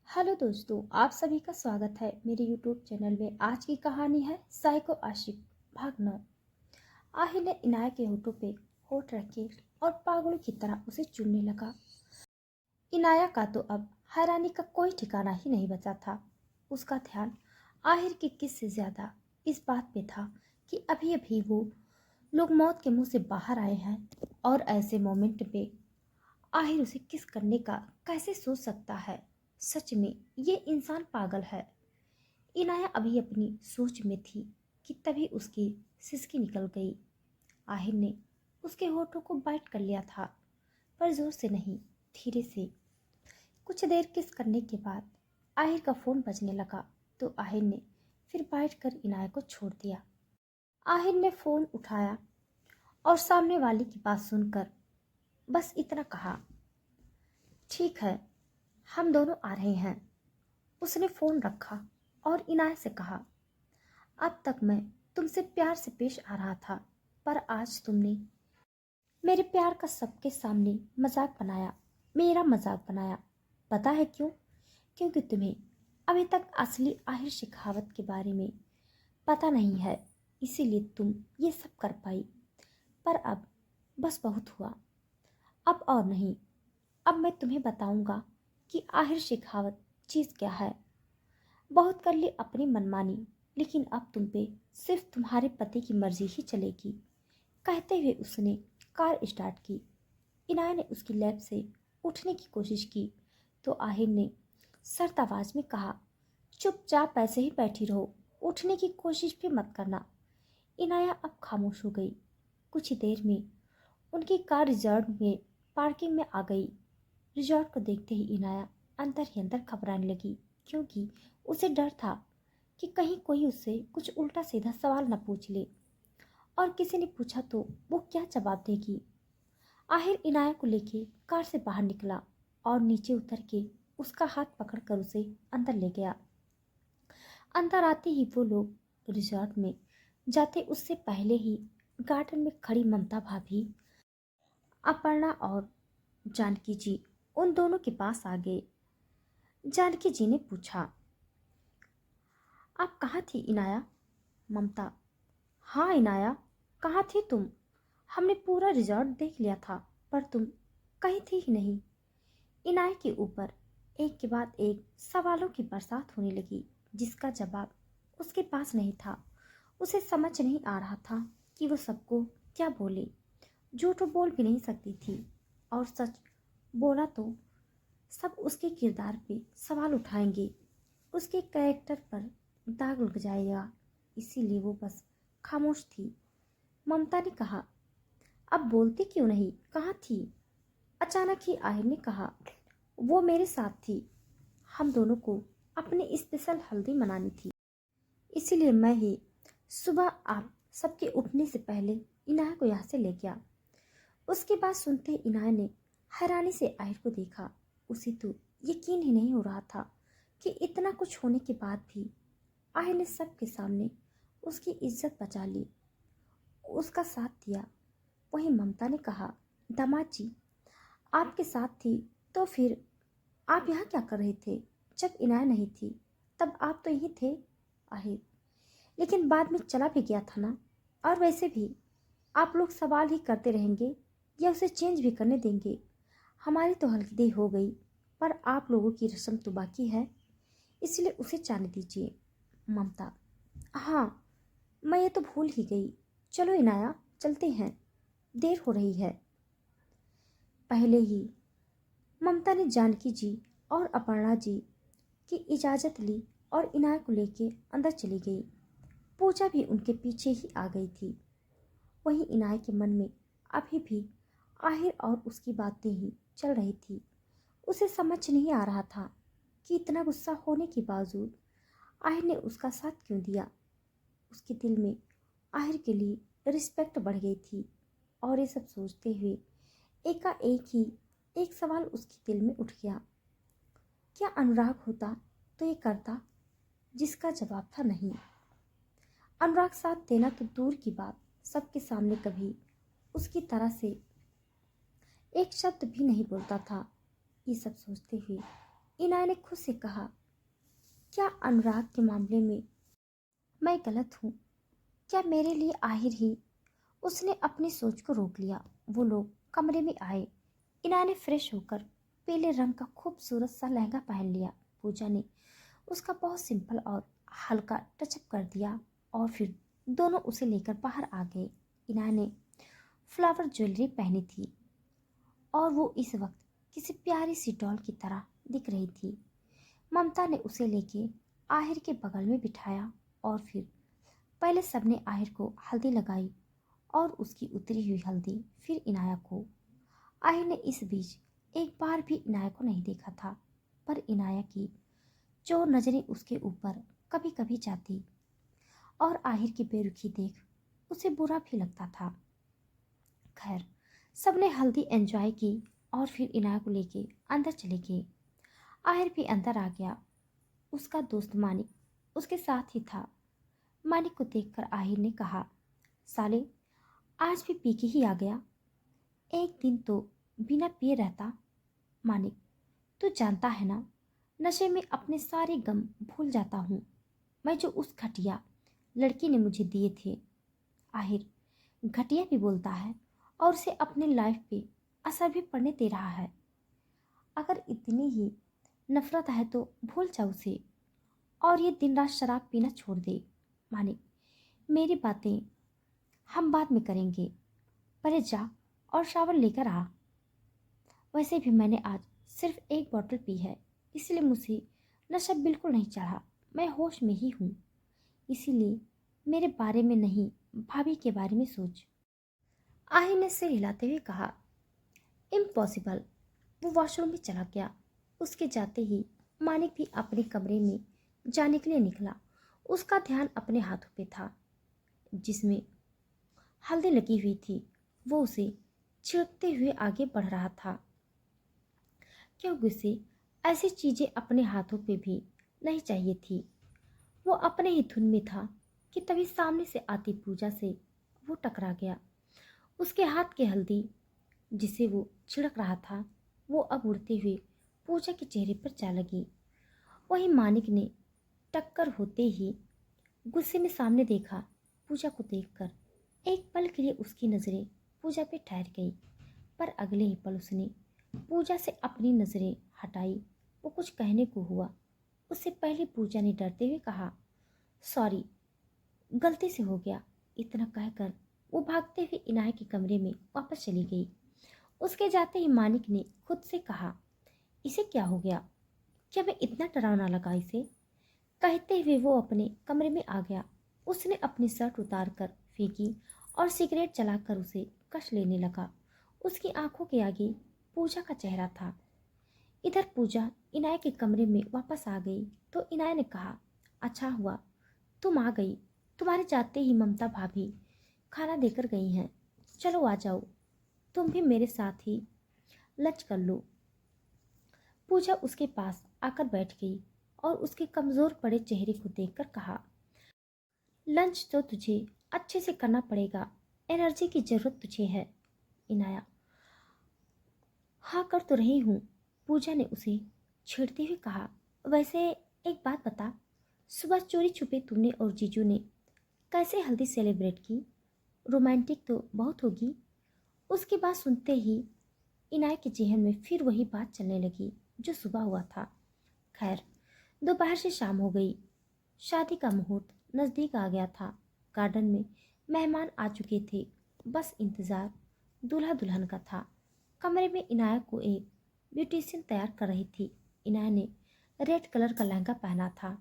Hello दोस्तों, आप सभी का स्वागत है मेरे यूट्यूब चैनल में। आज की कहानी है साइको आशिक भाग 9। आहिल ने इनाया के होठों पे होठ रखे और पागलों की तरह उसे चूमने लगा। इनाया का तो अब हैरानी का कोई ठिकाना ही नहीं बचा था। उसका ध्यान आहिर की किस से ज्यादा इस बात पे था कि अभी अभी वो लोग मौत के मुंह से बाहर आए हैं और ऐसे मोमेंट पे आहिर उसे किस करने का कैसे सोच सकता है। सच में ये इंसान पागल है। इनाया अभी अपनी सोच में थी कि तभी उसकी सिसकी निकल गई। आहिर ने उसके होठों को बाइट कर लिया था, पर जोर से नहीं, धीरे से। कुछ देर किस करने के बाद आहिर का फोन बजने लगा तो आहिर ने फिर बाइट कर इनाया को छोड़ दिया। आहिर ने फोन उठाया और सामने वाली की बात सुनकर बस इतना कहा, ठीक है, हम दोनों आ रहे हैं। उसने फोन रखा और इनाया से कहा, अब तक मैं तुमसे प्यार से पेश आ रहा था, पर आज तुमने मेरे प्यार का सबके सामने मजाक बनाया, मेरा मजाक बनाया। पता है क्यों? क्योंकि तुम्हें अभी तक असली आहिर शेखावत के बारे में पता नहीं है, इसीलिए तुम ये सब कर पाई। पर अब बस बहुत हुआ, अब और नहीं। अब मैं तुम्हें बताऊंगा कि आहिर शेखावत चीज़ क्या है। बहुत कर ली अपनी मनमानी, लेकिन अब तुम पे सिर्फ तुम्हारे पति की मर्जी ही चलेगी। कहते हुए उसने कार स्टार्ट की। इनाया ने उसकी लैब से उठने की कोशिश की तो आहिर ने सर्द आवाज में कहा, चुपचाप ऐसे ही बैठी रहो, उठने की कोशिश भी मत करना। इनाया अब खामोश हो गई। कुछ ही देर में उनकी कार रिजॉर्ट में पार्किंग में आ गई। रिजॉर्ट को देखते ही इनाया अंदर ही अंदर घबराने लगी, क्योंकि उसे डर था कि कहीं कोई उससे कुछ उल्टा सीधा सवाल न पूछ ले, और किसी ने पूछा तो वो क्या जवाब देगी। आहिर इनाया को लेके कार से बाहर निकला और नीचे उतर के उसका हाथ पकड़कर उसे अंदर ले गया। अंदर आते ही वो लोग रिजॉर्ट में जाते उससे पहले ही गार्डन में खड़ी ममता भाभी, अपर्णा और जानकी जी उन दोनों के पास आ गए। जानकी जी ने पूछा, आप कहाँ थी इनाया? ममता, हाँ इनाया, कहाँ थी तुम? हमने पूरा रिजॉर्ट देख लिया था, पर तुम कहीं थी ही नहीं। इनाया के ऊपर एक के बाद एक सवालों की बरसात होने लगी, जिसका जवाब उसके पास नहीं था। उसे समझ नहीं आ रहा था कि वो सबको क्या बोले। झूठ बोल भी नहीं सकती थी, और सच बोला तो सब उसके किरदार पे सवाल उठाएंगे, उसके कैरेक्टर पर दाग लग जाएगा। इसीलिए वो बस खामोश थी। ममता ने कहा, अब बोलती क्यों नहीं, कहाँ थी? अचानक ही आहिर ने कहा, वो मेरे साथ थी। हम दोनों को अपनी स्पेशल हल्दी मनानी थी, इसीलिए मैं ही सुबह आप सबके उठने से पहले इनाया को यहाँ से ले गया। उसकी बात सुनते ही इनाया ने हैरानी से आहिर को देखा। उसे तो यकीन ही नहीं हो रहा था कि इतना कुछ होने के बाद भी आहिर ने सबके सामने उसकी इज्जत बचा ली, उसका साथ दिया। वहीं ममता ने कहा, दामाद जी, आपके साथ थी तो फिर आप यहाँ क्या कर रहे थे? जब इनाया नहीं थी तब आप तो यहीं थे। आहिर, लेकिन बाद में चला भी गया था ना, और वैसे भी आप लोग सवाल ही करते रहेंगे या उसे चेंज भी करने देंगे? हमारी तो हल्दी हो गई, पर आप लोगों की रस्म तो बाकी है, इसलिए उसे जाने दीजिए। ममता, हाँ, मैं ये तो भूल ही गई। चलो इनाया, चलते हैं, देर हो रही है। पहले ही ममता ने जानकी जी और अपर्णा जी की इजाज़त ली और इनाया को लेके अंदर चली गई। पूजा भी उनके पीछे ही आ गई थी। वहीं इनाया के मन में अभी भी आहिर और उसकी बातें ही चल रही थी। उसे समझ नहीं आ रहा था कि इतना गुस्सा होने के बावजूद आहिर ने उसका साथ क्यों दिया। उसके दिल में आहिर के लिए रिस्पेक्ट बढ़ गई थी, और ये सब सोचते हुए एकाएक ही एक सवाल उसके दिल में उठ गया, क्या अनुराग होता तो ये करता? जिसका जवाब था नहीं। अनुराग साथ देना तो दूर की बात, सबके सामने कभी उसकी तरह से एक शब्द भी नहीं बोलता था। ये सब सोचते हुए इनाया ने खुद से कहा, क्या अनुराग के मामले में मैं गलत हूँ? क्या मेरे लिए आहिर ही? उसने अपनी सोच को रोक लिया। वो लोग कमरे में आए। इनाया ने फ्रेश होकर पीले रंग का खूबसूरत सा लहंगा पहन लिया। पूजा ने उसका बहुत सिंपल और हल्का टचअप कर दिया और फिर दोनों उसे लेकर बाहर आ गए। इनाया ने फ्लावर ज्वेलरी पहनी थी और वो इस वक्त किसी प्यारी सी डॉल की तरह दिख रही थी। ममता ने उसे लेके आहिर के बगल में बिठाया और फिर पहले सबने आहिर को हल्दी लगाई और उसकी उतरी हुई हल्दी फिर इनाया को। आहिर ने इस बीच एक बार भी इनाया को नहीं देखा था, पर इनाया की चोर नजरें उसके ऊपर कभी कभी जाती और आहिर की बेरुखी देख उसे बुरा भी लगता था। खैर, सबने हल्दी एंजॉय की और फिर इनाया को लेके अंदर चले गए। आहिर भी अंदर आ गया। उसका दोस्त मानिक उसके साथ ही था। मानिक को देखकर आहिर ने कहा, साले, आज भी पी के ही आ गया। एक दिन तो बिना पिए रहता। मानिक, तू जानता है ना, नशे में अपने सारे गम भूल जाता हूँ मैं, जो उस घटिया लड़की ने मुझे दिए थे। आहिर, घटिया भी बोलता है और उसे अपने लाइफ पे असर भी पड़ने दे रहा है। अगर इतनी ही नफरत है तो भूल जा उसे और ये दिन रात शराब पीना छोड़ दे। मानिक, मेरी बातें हम बाद में करेंगे, पहले जा और शावर लेकर आ। वैसे भी मैंने आज सिर्फ एक बोतल पी है, इसलिए मुझे नशा बिल्कुल नहीं चढ़ा। मैं होश में ही हूँ, इसीलिए मेरे बारे में नहीं, भाभी के बारे में सोच। आहिर ने सिर हिलाते हुए कहा, इम्पॉसिबल। वो वॉशरूम में चला गया। उसके जाते ही मानिक भी अपने कमरे में जाने के लिए निकला। उसका ध्यान अपने हाथों पे था जिसमें हल्दी लगी हुई थी। वो उसे छिड़कते हुए आगे बढ़ रहा था क्योंकि उसे ऐसी चीजें अपने हाथों पे भी नहीं चाहिए थी। वो अपने ही धुन में था कि तभी सामने से आती पूजा से वो टकरा गया। उसके हाथ की हल्दी जिसे वो छिड़क रहा था वो अब उड़ते हुए पूजा के चेहरे पर जा लगी। वहीं मानिक ने टक्कर होते ही गुस्से में सामने देखा। पूजा को देखकर एक पल के लिए उसकी नज़रें पूजा पे ठहर गई, पर अगले ही पल उसने पूजा से अपनी नज़रें हटाई। वो कुछ कहने को हुआ, उससे पहले पूजा ने डरते हुए कहा, सॉरी, गलती से हो गया। इतना कहकर वो भागते हुए इनाया के कमरे में वापस चली गई। उसके जाते ही मानिक ने खुद से कहा, इसे क्या हो गया? क्या मैं इतना डरावना लगा इसे? कहते हुए वो अपने कमरे में आ गया। उसने अपनी शर्ट उतार कर फेंकी और सिगरेट जलाकर उसे कश लेने लगा। उसकी आंखों के आगे पूजा का चेहरा था। इधर पूजा इनाया के कमरे में वापस आ गई तो इनाया ने कहा, अच्छा हुआ तुम आ गई। तुम्हारे जाते ही ममता भाभी खाना देकर गई हैं। चलो आ जाओ, तुम भी मेरे साथ ही लंच कर लो। पूजा उसके पास आकर बैठ गई और उसके कमजोर पड़े चेहरे को देखकर कहा, लंच तो तुझे अच्छे से करना पड़ेगा, एनर्जी की जरूरत तुझे है। इनाया, हाँ कर तो रही हूँ। पूजा ने उसे छेड़ते हुए कहा, वैसे एक बात बता, सुबह चोरी छुपे तुमने और जीजू ने कैसे हल्दी सेलिब्रेट की? रोमांटिक तो बहुत होगी। उसकी बात सुनते ही इनाया के जहन में फिर वही बात चलने लगी जो सुबह हुआ था। खैर, दोपहर से शाम हो गई। शादी का मुहूर्त नज़दीक आ गया था। गार्डन में मेहमान आ चुके थे। बस इंतज़ार दूल्हा दुल्हन का था। कमरे में इनाया को एक ब्यूटिशियन तैयार कर रही थी। इनाया ने रेड कलर का लहंगा पहना था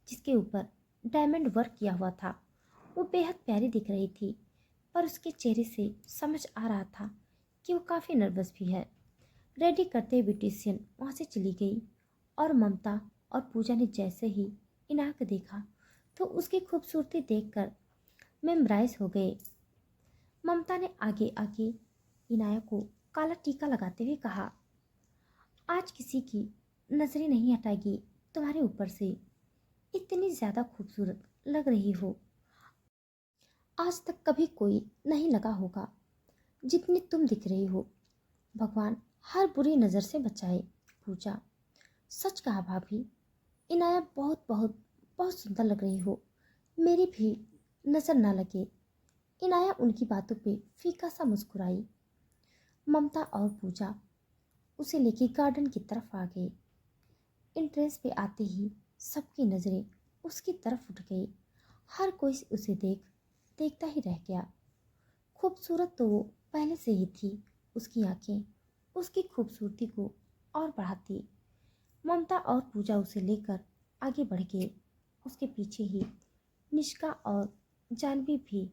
जिसके ऊपर डायमंड वर्क किया हुआ था। वो बेहद प्यारी दिख रही थी, पर उसके चेहरे से समझ आ रहा था कि वो काफ़ी नर्वस भी है। रेडी करते ब्यूटिशियन वहाँ से चली गई और ममता और पूजा ने जैसे ही इनाया को देखा तो उसकी खूबसूरती देखकर मेमराइज हो गए। ममता ने आगे आगे इनाया को काला टीका लगाते हुए कहा, आज किसी की नजरें नहीं हटाएगी तुम्हारे ऊपर से। इतनी ज़्यादा खूबसूरत लग रही हो, आज तक कभी कोई नहीं लगा होगा जितनी तुम दिख रही हो। भगवान हर बुरी नज़र से बचाए। पूजा, सच कहा भाभी, इनाया बहुत बहुत बहुत सुंदर लग रही हो। मेरी भी नजर ना लगे। इनाया उनकी बातों पे फीका सा मुस्कुराई। ममता और पूजा उसे लेके गार्डन की तरफ आ गई। एंट्रेंस पे आते ही सबकी नजरें उसकी तरफ उठ गई। हर कोई उसे देखता ही रह गया। खूबसूरत तो वो पहले से ही थी। उसकी आंखें उसकी खूबसूरती को और बढ़ाती। ममता और पूजा उसे लेकर आगे बढ़ गए। उसके पीछे ही निष्का और जानवी भी।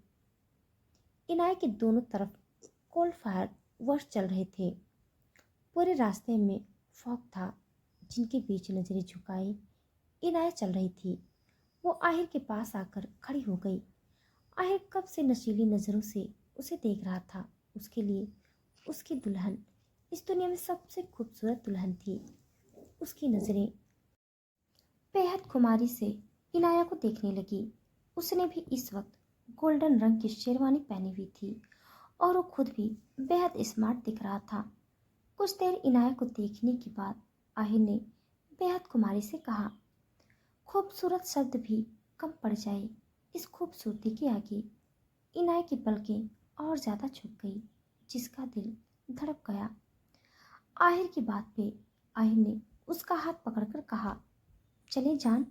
इनाय के दोनों तरफ कोल्ड फायर वर्ष चल रहे थे। पूरे रास्ते में फॉग था, जिनके बीच नजरें झुकाए इनाय चल रही थी। वो आहिर के पास आकर खड़ी हो गई। आहिर कब से नशीली नजरों से उसे देख रहा था। उसके लिए उसकी दुल्हन इस दुनिया में सबसे खूबसूरत दुल्हन थी। उसकी नजरें बेहद खुमारी से इनाया को देखने लगी। उसने भी इस वक्त गोल्डन रंग की शेरवानी पहनी हुई थी और वो खुद भी बेहद स्मार्ट दिख रहा था। कुछ देर इनाया को देखने के बाद आहिर ने बेहद खुमारी से कहा, खूबसूरत शब्द भी कम पड़ जाए इस खूबसूरती के आगे। इनाया की पलकें और ज्यादा झुक गई, जिसका दिल धड़क गया। आहिर की बात पे आहिर ने उसका हाथ पकड़कर कहा, चले जान,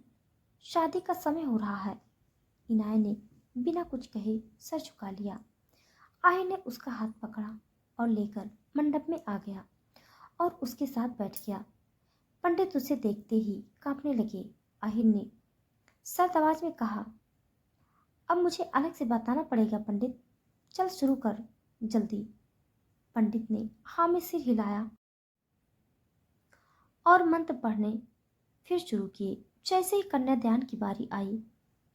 शादी का समय हो रहा है। इनाया ने बिना कुछ कहे सर झुका लिया। आहिर ने उसका हाथ पकड़ा और लेकर मंडप में आ गया और उसके साथ बैठ गया। पंडित उसे देखते ही कांपने लगे। आहिर ने सर्द आवाज में कहा, अब मुझे अलग से बताना पड़ेगा पंडित, चल शुरू कर जल्दी। पंडित ने हाँ में सिर हिलाया और मंत्र पढ़ने फिर शुरू किए। जैसे ही कन्यादान की बारी आई,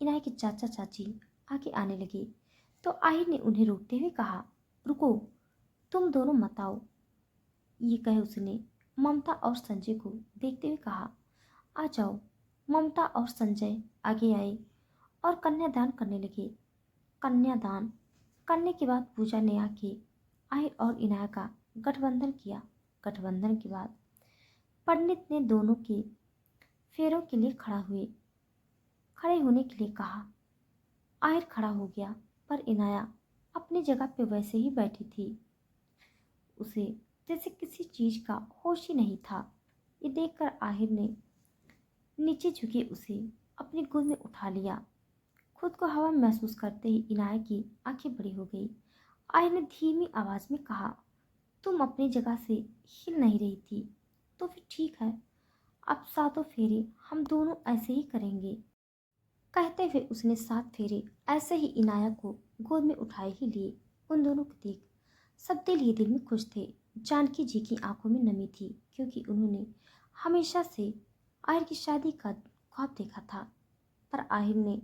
इनाय के चाचा चाची आगे आने लगे तो आहिर ने उन्हें रोकते हुए कहा, रुको, तुम दोनों मत आओ। ये कहे उसने ममता और संजय को देखते हुए कहा, आ जाओ। ममता और संजय आगे आए और कन्यादान करने लगे। कन्यादान करने के बाद पूजा ने आके आहिर और इनाया का गठबंधन किया। गठबंधन के बाद पंडित ने दोनों के फेरों के लिए खड़े होने के लिए कहा। आहिर खड़ा हो गया, पर इनाया अपनी जगह पे वैसे ही बैठी थी। उसे जैसे किसी चीज का होश ही नहीं था। ये देखकर आहिर ने नीचे झुके उसे अपनी गोद में उठा लिया। खुद को हवा में महसूस करते ही इनाया की आंखें बड़ी हो गई। आहिर ने धीमी आवाज में कहा, तुम अपनी जगह से हिल नहीं रही थी तो फिर ठीक है, अब सातों फेरे हम दोनों ऐसे ही करेंगे। कहते हुए उसने 7 फेरे ऐसे ही इनाया को गोद में उठाए ही लिए। उन दोनों को देख सब दिल ही दिल में खुश थे। जानकी जी की आंखों में नमी थी, क्योंकि उन्होंने हमेशा से आहिर की शादी का ख्वाब देखा था। पर आहिर ने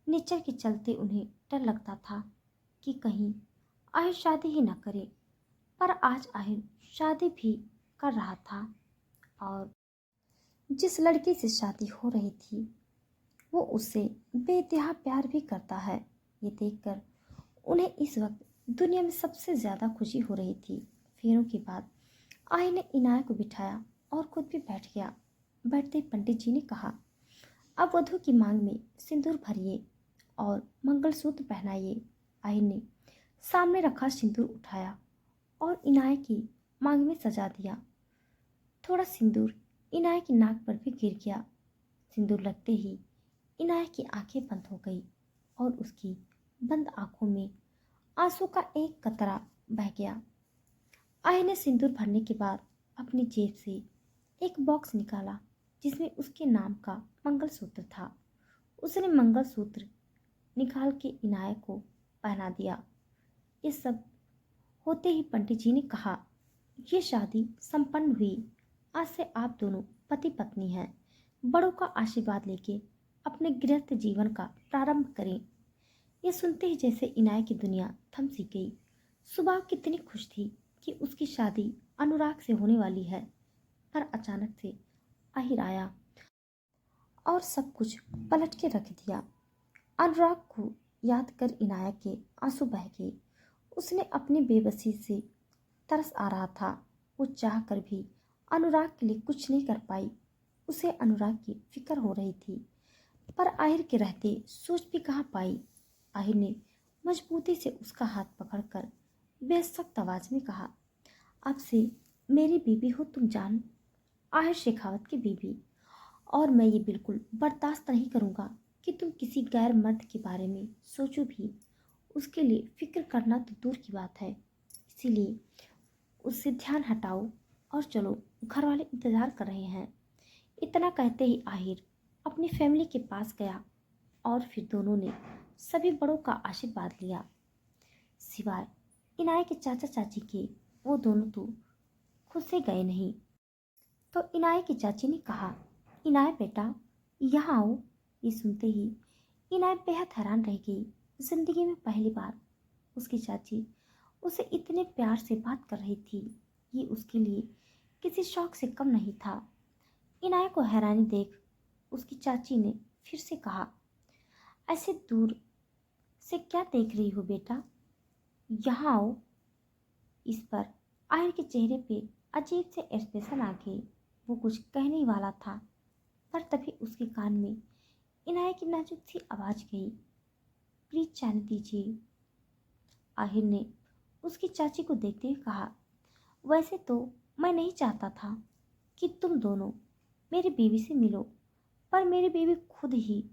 नेचर के चलते उन्हें डर लगता था कि कहीं आहिर शादी ही न करे। पर आज आहिर शादी भी कर रहा था और जिस लड़की से शादी हो रही थी वो उससे बेइंतहा प्यार भी करता है। ये देखकर उन्हें इस वक्त दुनिया में सबसे ज्यादा खुशी हो रही थी। फेरों के बाद आहिर ने इनाया को बिठाया और खुद भी बैठ गया। बैठते ही पंडित जी ने कहा, अब वधू की मांग में सिंदूर भरिए और मंगलसूत्र पहनाइए। आहिर ने सामने रखा सिंदूर उठाया और इनाया की मांग में सजा दिया। थोड़ा सिंदूर इनाया की नाक पर भी गिर गया। सिंदूर लगते ही इनाया की आंखें बंद हो गई और उसकी बंद आंखों में आंसू का एक कतरा बह गया। आहिर ने सिंदूर भरने के बाद अपनी जेब से एक बॉक्स निकाला, जिसमें उसके नाम का मंगलसूत्र था। उसने मंगलसूत्र निकाल के इनाया को पहना दिया। ये सब होते ही पंडित जी ने कहा, ये शादी संपन्न हुई। आज से आप दोनों पति पत्नी हैं। बड़ों का आशीर्वाद लेके अपने गृहस्थ जीवन का प्रारंभ करें। ये सुनते ही जैसे इनाया की दुनिया थम सी गई। सुबह कितनी खुश थी कि उसकी शादी अनुराग से होने वाली है, पर अचानक से आहिर आया और सब कुछ पलट के रख दिया। अनुराग को याद कर इनाया के आंसू बह गए। उसने अपनी बेबसी से तरस आ रहा था। वो चाह कर भी अनुराग के लिए कुछ नहीं कर पाई। उसे अनुराग की फिक्र हो रही थी, पर आहिर के रहते सोच भी कहाँ पाई। आहिर ने मजबूती से उसका हाथ पकड़कर बेसख्त आवाज में कहा, अब से मेरी बीवी हो तुम जान, आहिर शेखावत की बीवी, और मैं ये बिल्कुल बर्दाश्त नहीं करूँगा कि तुम किसी गैर मर्द के बारे में सोचो भी। उसके लिए फिक्र करना तो दूर की बात है, इसीलिए उससे ध्यान हटाओ और चलो, घर वाले इंतजार कर रहे हैं। इतना कहते ही आहिर अपनी फैमिली के पास गया और फिर दोनों ने सभी बड़ों का आशीर्वाद लिया, सिवाय इनाय के चाचा चाची के। वो दोनों तो खुद से गए नहीं। तो इनाय की चाची ने कहा, इनाय बेटा यहाँ आओ। ये सुनते ही इनाय बेहद हैरान रह गई। जिंदगी में पहली बार उसकी चाची उसे इतने प्यार से बात कर रही थी। ये उसके लिए किसी शौक से कम नहीं था। इनाय को हैरानी देख उसकी चाची ने फिर से कहा, ऐसे दूर से क्या देख रही हो बेटा, यहाँ आओ। इस पर आहिर के चेहरे पे अजीब से एक्सप्रेशन आ गए। वो कुछ कहने ही वाला था, पर तभी उसके कान में इनाय की नाजुक सी आवाज गई, प्लीज जाने दीजिए। आहिर ने उसकी चाची को देखते हुए कहा, वैसे तो मैं नहीं चाहता था कि तुम दोनों मेरी बीवी से मिलो, पर मेरी बीवी खुद ही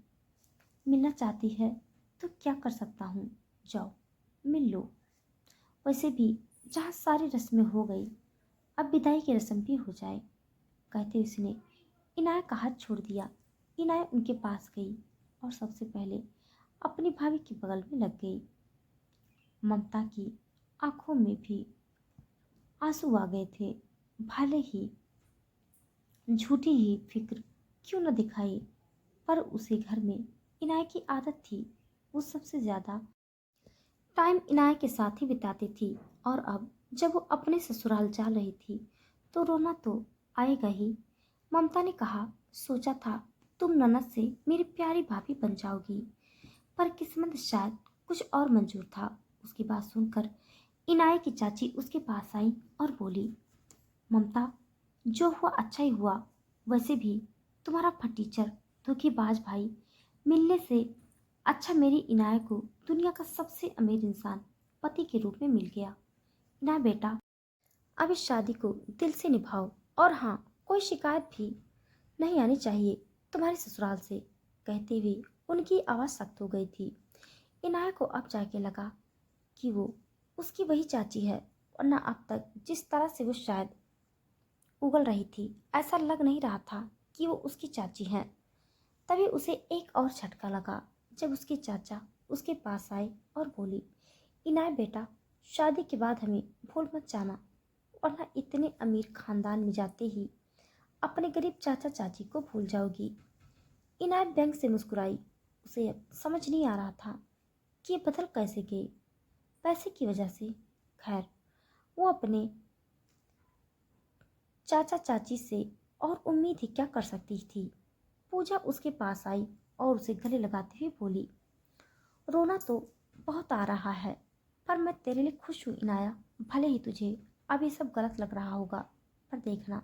मिलना चाहती है तो क्या कर सकता हूँ, जाओ मिल लो। वैसे भी जहाँ सारी रस्में हो गई, अब विदाई की रस्म भी हो जाए। कहते उसने इनाय का हाथ छोड़ दिया। इनाय उनके पास गई और सबसे पहले अपनी भाभी के बगल में लग गई। ममता की आंखों में भी आंसू आ गए थे। भले ही झूठी ही फिक्र क्यों न दिखाई, पर उसे घर में इनाय की आदत थी। वो सबसे ज्यादा टाइम इनाय के साथ ही बिताती थी, और अब जब वो अपने ससुराल जा रही थी तो रोना तो आएगा ही। ममता ने कहा, सोचा था तुम ननद से मेरी प्यारी भाभी बन जाओगी, पर किस्मत शायद कुछ और मंजूर था। उसकी बात सुनकर इनाय की चाची उसके पास आई और बोली, ममता जो हुआ अच्छा ही हुआ। वैसे भी तुम्हारा फटीचर धोखेबाज भाई मिलने से अच्छा मेरी इनाय को दुनिया का सबसे अमीर इंसान पति के रूप में मिल गया। इनाय बेटा, अब इस शादी को दिल से निभाओ, और हाँ, कोई शिकायत भी नहीं आनी चाहिए तुम्हारे ससुराल से। कहते हुए उनकी आवाज़ सख्त हो गई थी। इनाय को अब जाके लगा कि वो उसकी वही चाची है, वरना अब तक जिस तरह से वो शायद उगल रही थी, ऐसा लग नहीं रहा था कि वो उसकी चाची हैं। तभी उसे एक और झटका लगा जब उसके चाचा उसके पास आए और बोली, इनाय बेटा, शादी के बाद हमें भूल मत जाना, वरना इतने अमीर खानदान में जाते ही अपने गरीब चाचा चाची को भूल जाओगी। इनाय बैंक से मुस्कुराई। उसे अब समझ नहीं आ रहा था कि ये बदल कैसे गए, पैसे की वजह से। खैर, वो अपने चाचा चाची से और उम्मीद ही क्या कर सकती थी। पूजा उसके पास आई और उसे गले लगाते हुए बोली, रोना तो बहुत आ रहा है, पर मैं तेरे लिए खुश हूँ इनाया। भले ही तुझे अब ये सब गलत लग रहा होगा, पर देखना,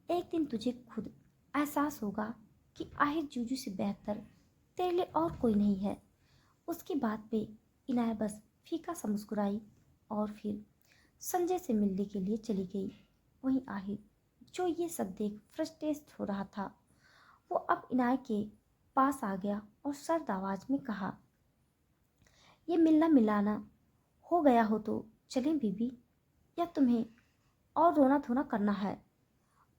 एक दिन तुझे खुद एहसास होगा कि आहिर जूजू से बेहतर तेरे लिए और कोई नहीं है। उसकी बात पे इनाया बस फीका सा मुस्कुराई और फिर संजय से मिलने के लिए चली गई। वहीं आहिर, जो ये सब देख फ्रस्ट्रेट हो रहा था, वो अब इनाय के पास आ गया और सर्द आवाज में कहा, ये मिलना मिलाना हो गया हो तो चलें बीबी, या तुम्हें और रोना धोना करना है।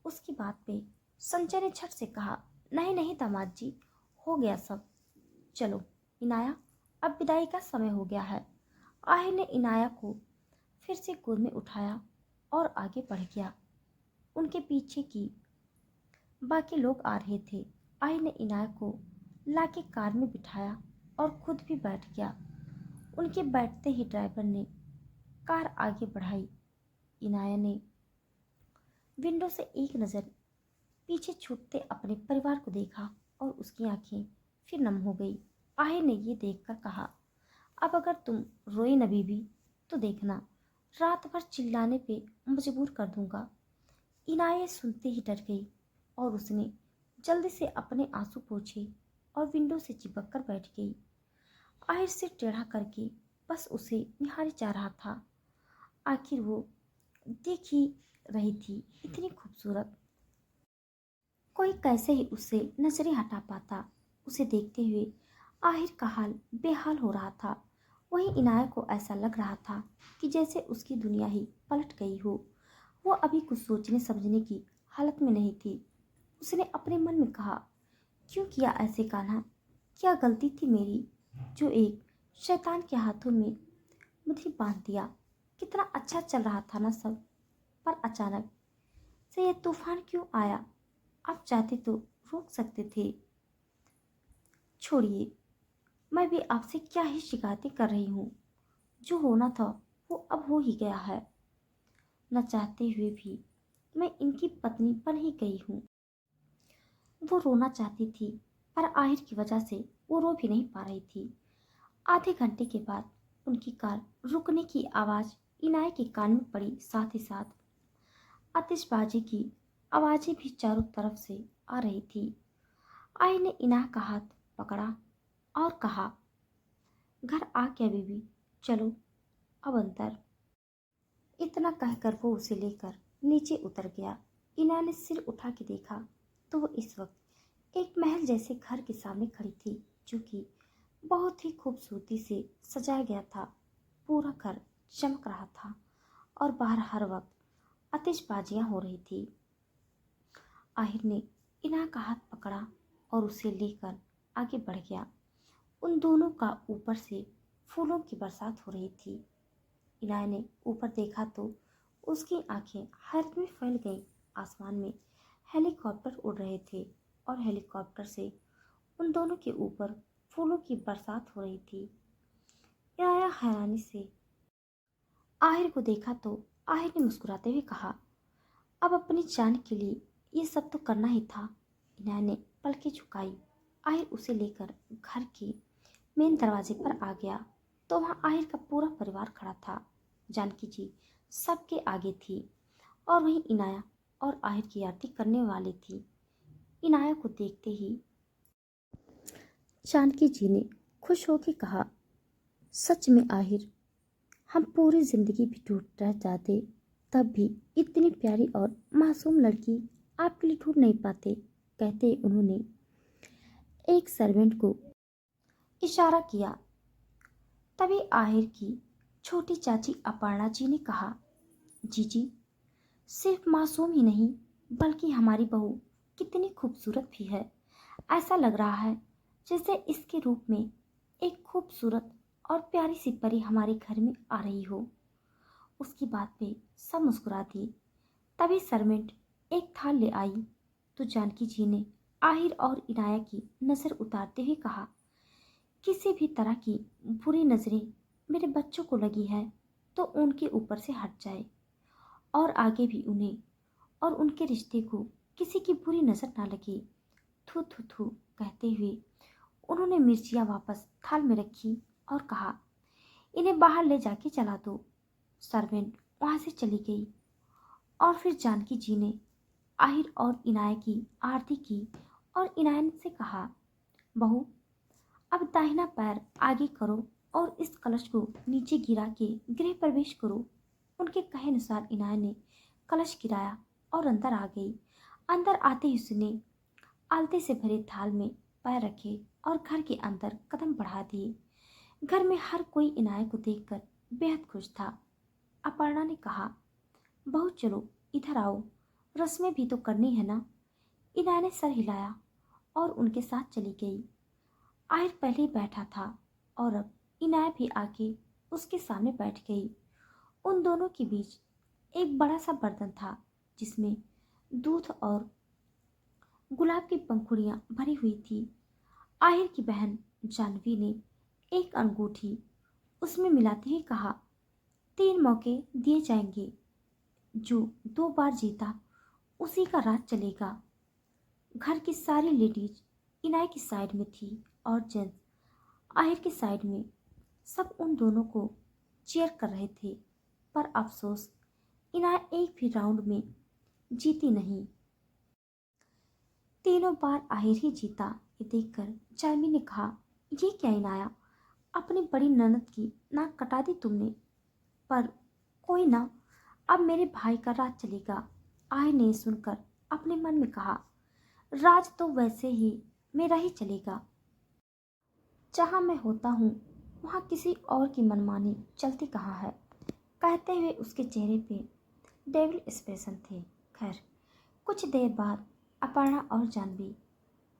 उसकी बात पे संजय ने झट से कहा, नहीं नहीं दामाद जी, हो गया सब, चलो इनाया, अब विदाई का समय हो गया है। आहिर ने इनाया को फिर से गोद में उठाया और आगे बढ़ गया। उनके पीछे की बाकी लोग आ रहे थे। आहिर ने इनाया को लाके कार में बिठाया और खुद भी बैठ गया। उनके बैठते ही ड्राइवर ने कार आगे बढ़ाई। इनाया ने विंडो से एक नज़र पीछे छूटते अपने परिवार को देखा और उसकी आंखें फिर नम हो गई। आहिर ने ये देखकर कहा, अब अगर तुम रोई न बीबी तो देखना, रात भर चिल्लाने पे मजबूर कर दूंगा। इनाया सुनते ही डर गई और उसने जल्दी से अपने आंसू पोंछे और विंडो से चिपक कर बैठ गई। आहिर सिर टेढ़ा करके बस उसे निहारे जा रहा था। आखिर वो देख ही रही थी, इतनी खूबसूरत कोई कैसे ही उससे नजरें हटा पाता। उसे देखते हुए आहिर का हाल बेहाल हो रहा था। वहीं इनाया को ऐसा लग रहा था कि जैसे उसकी दुनिया ही पलट गई हो। वो अभी कुछ सोचने समझने की हालत में नहीं थी। उसने अपने मन में कहा, क्यों किया ऐसे कान्हा? क्या गलती थी मेरी जो एक शैतान के हाथों में मुझे बांध दिया? कितना अच्छा चल रहा था ना सब, पर अचानक से यह तूफान क्यों आया? आप चाहते तो रोक सकते थे। छोड़िए, मैं भी आपसे क्या ही शिकायतें कर रही हूँ। जो होना था वो अब हो ही गया है। न चाहते हुए भी मैं इनकी पत्नी बन ही गई हूँ। वो रोना चाहती थी, पर आहिर की वजह से वो रो भी नहीं पा रही थी। आधे घंटे के बाद उनकी कार रुकने की आवाज़ इनाय के कान में पड़ी। साथ ही साथ आतिशबाजी की आवाज़ें भी चारों तरफ से आ रही थी। आई ने इनाय का हाथ पकड़ा और कहा, घर आ गया बीबी, चलो अब अंदर। इतना कहकर वो उसे लेकर नीचे उतर गया। इना ने सिर उठा के देखा तो वो इस वक्त एक महल जैसे घर के सामने खड़ी थी, जो कि बहुत ही खूबसूरती से सजाया गया था। पूरा घर चमक रहा था और बाहर हर वक्त आतिशबाजियां हो रही थी। आहिर ने इना का हाथ पकड़ा और उसे लेकर आगे बढ़ गया। उन दोनों का ऊपर से फूलों की बरसात हो रही थी। इनाय ने ऊपर देखा तो उसकी आंखें हैरत में फैल गईं। आसमान में हेलीकॉप्टर उड़ रहे थे और हेलीकॉप्टर से उन दोनों के ऊपर फूलों की बरसात हो रही थी। इनाया हैरानी से आहिर को देखा तो आहिर ने मुस्कुराते हुए कहा, अब अपनी जान के लिए ये सब तो करना ही था। इनाया ने पलकें झुकाई। आहिर उसे लेकर घर के मेन दरवाजे पर आ गया तो वहां आहिर का पूरा परिवार खड़ा था। जानकी जी सबके आगे थी और वहीं इनाया और आहिर की आरती करने वाली थी। इनाया को देखते ही जानकी जी ने खुश होकर कहा, सच में आहिर, हम पूरी जिंदगी भी ढूंढ रह जाते तब भी इतनी प्यारी और मासूम लड़की आपके लिए ढूंढ नहीं पाते। कहते उन्होंने एक सर्वेंट को इशारा किया। तभी आहिर की छोटी चाची अपर्णा जी ने कहा, जीजी, सिर्फ मासूम ही नहीं बल्कि हमारी बहू कितनी खूबसूरत भी है। ऐसा लग रहा है जैसे इसके रूप में एक खूबसूरत और प्यारी सी परी हमारे घर में आ रही हो। उसकी बात पे सब मुस्कुरा दिए। तभी सर्वेंट एक थाल ले आई तो जानकी जी ने आहिर और इनाया की नज़र उतारते हुए कहा, किसी भी तरह की बुरी नज़रें मेरे बच्चों को लगी है तो उनके ऊपर से हट जाए और आगे भी उन्हें और उनके रिश्ते को किसी की बुरी नज़र ना लगे। थू थू थू कहते हुए उन्होंने मिर्चियाँ वापस थाल में रखी और कहा, इन्हें बाहर ले जाके चला दो। सर्वेंट वहाँ से चली गई और फिर जानकी जी ने आहिर और इनाया की आरती की और इनाया से कहा, बहू, अब दाहिना पैर आगे करो और इस कलश को नीचे गिरा के गृह प्रवेश करो। उनके कहे अनुसार इनाया ने कलश गिराया और अंदर आ गई। अंदर आते ही उसने आलते से भरे थाल में पैर रखे और घर के अंदर कदम बढ़ा दिए। घर में हर कोई इनाया को देखकर बेहद खुश था। अपर्णा ने कहा, बहू चलो इधर आओ, रस्में भी तो करनी है ना। इनाया ने सर हिलाया और उनके साथ चली गई। आहिर पहले ही बैठा था और अब इनाया भी आके उसके सामने बैठ गई। उन दोनों के बीच एक बड़ा सा बर्तन था जिसमें दूध और गुलाब की पंखुड़ियां भरी हुई थी। आहिर की बहन जानवी ने एक अंगूठी उसमें मिलाते ही कहा, 3 मौके दिए जाएंगे, जो 2 बार जीता उसी का राज चलेगा। घर की सारी लेडीज इनाय की साइड में थी और जेंट्स आहिर की साइड में। सब उन दोनों को चीयर कर रहे थे, पर अफसोस इनाय एक भी राउंड में जीती नहीं। तीनों बार आहिर ही जीता। ये देखकर जानवी ने कहा, ये क्या इनाया, अपनी बड़ी ननद की नाक कटा दी तुमने। पर कोई ना, अब मेरे भाई का राज चलेगा। आहिर ने सुनकर अपने मन में कहा, राज तो वैसे ही मेरा ही चलेगा। जहाँ मैं होता हूँ वहाँ किसी और की मनमानी चलती कहाँ है। कहते हुए उसके चेहरे पे डेविल एक्सप्रेशन थे। खैर, कुछ देर बाद अपर्णा और जानवी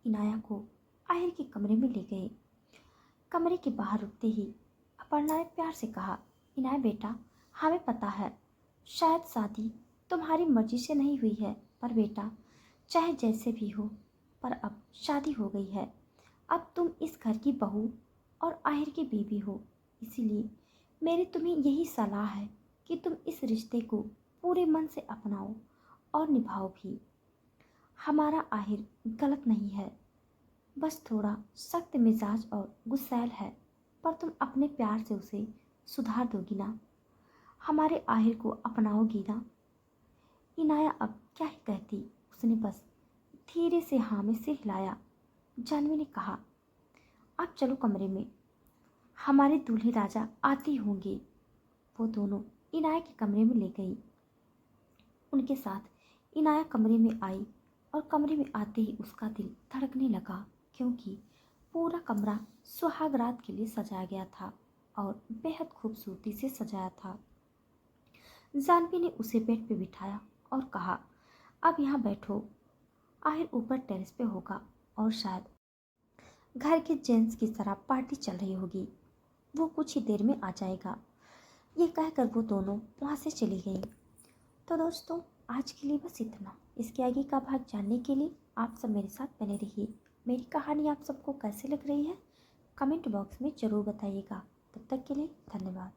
इनाया को आहिर के कमरे में ले गए। कमरे के बाहर रुकते ही अपर्णा ने प्यार से कहा, इनाया बेटा, हमें पता है शायद शादी तुम्हारी मर्जी से नहीं हुई है, पर बेटा चाहे जैसे भी हो, पर अब शादी हो गई है। अब तुम इस घर की बहू और आहिर की बीवी हो। इसीलिए मेरी तुम्हें यही सलाह है कि तुम इस रिश्ते को पूरे मन से अपनाओ और निभाओ भी। हमारा आहिर गलत नहीं है, बस थोड़ा सख्त मिजाज और गुस्सैल है, पर तुम अपने प्यार से उसे सुधार दोगी ना, हमारे आहिर को अपनाओगी ना। इनाया अब क्या ही कहती, उसने बस धीरे से हाँ में सिर हिलाया। जानवी ने कहा, अब चलो कमरे में, हमारे दूल्हे राजा आते ही होंगे। वो दोनों इनाया के कमरे में ले गई। उनके साथ इनाया कमरे में आई और कमरे में आते ही उसका दिल धड़कने लगा, क्योंकि पूरा कमरा सुहाग रात के लिए सजाया गया था और बेहद खूबसूरती से सजाया था। जानवी ने उसे बेड पे बिठाया और कहा, अब यहाँ बैठो। आहिर ऊपर टेरेस पे होगा और शायद घर के जेंट्स की तरह पार्टी चल रही होगी। वो कुछ ही देर में आ जाएगा। ये कहकर वो दोनों वहाँ से चली गई। तो दोस्तों, आज के लिए बस इतना। इसके आगे का भाग जानने के लिए आप सब मेरे साथ बने रहिए। मेरी कहानी आप सबको कैसे लग रही है कमेंट बॉक्स में ज़रूर बताइएगा। तब तक के लिए धन्यवाद।